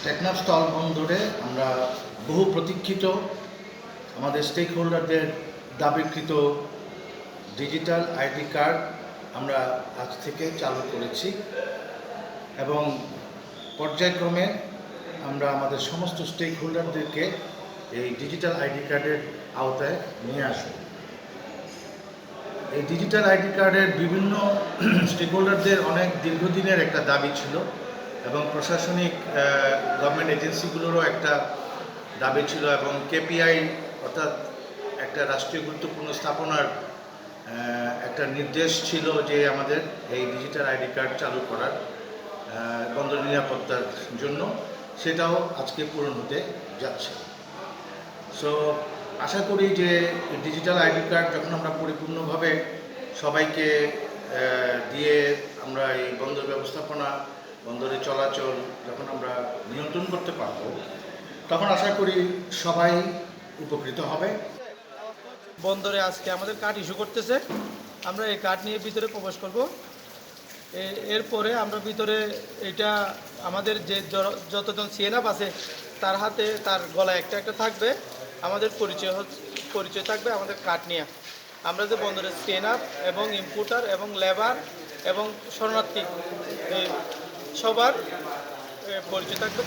টেকনাফ স্থল বন্দরে আমরা বহু প্রতীক্ষিত আমাদের স্টেক হোল্ডারদের দাবিকৃত ডিজিটাল আইডি কার্ড আমরা আজ থেকে চালু করেছি এবং পর্যায়ক্রমে আমরা আমাদের সমস্ত স্টেক হোল্ডারদেরকে এই ডিজিটাল আইডি কার্ডের আওতায় নিয়ে আসব। এই ডিজিটাল আইডি কার্ডের বিভিন্ন স্টেক হোল্ডারদের অনেক দীর্ঘদিনের একটা দাবি ছিল এবং প্রশাসনিক গভর্নমেন্ট এজেন্সিগুলোরও একটা দাবি ছিল এবং কেপিআই অর্থাৎ একটা রাষ্ট্রীয় গুরুত্বপূর্ণ স্থাপনার একটা নির্দেশ ছিল যে আমাদের এই ডিজিটাল আইডি কার্ড চালু করার বন্দর নিরাপত্তার জন্য, সেটাও আজকে পূরণ হতে যাচ্ছে। সো আশা করি যে ডিজিটাল আইডি কার্ড যখন আমরা পরিপূর্ণভাবে সবাইকে দিয়ে আমরা এই বন্দর ব্যবস্থাপনা, বন্দরে চলাচল যখন আমরা নিয়ন্ত্রণ করতে পারব, তখন আশা করি সবাই উপকৃত হবে। বন্দরে আজকে আমাদের কার্ড ইস্যু করতেছে, আমরা এই কার্ড নিয়ে ভিতরে প্রবেশ করব। এরপরে আমরা ভিতরে এটা আমাদের যে যতজন সিএনএফ আছে তার হাতে, তার গলায় একটা একটা থাকবে আমাদের পরিচয় থাকবে আমাদের কার্ড নিয়ে। আমরা যে বন্দরের সিএনএফ এবং ইম্পোর্টার এবং লেবার এবং শরণার্থী সবার পরিচয় থাকবে।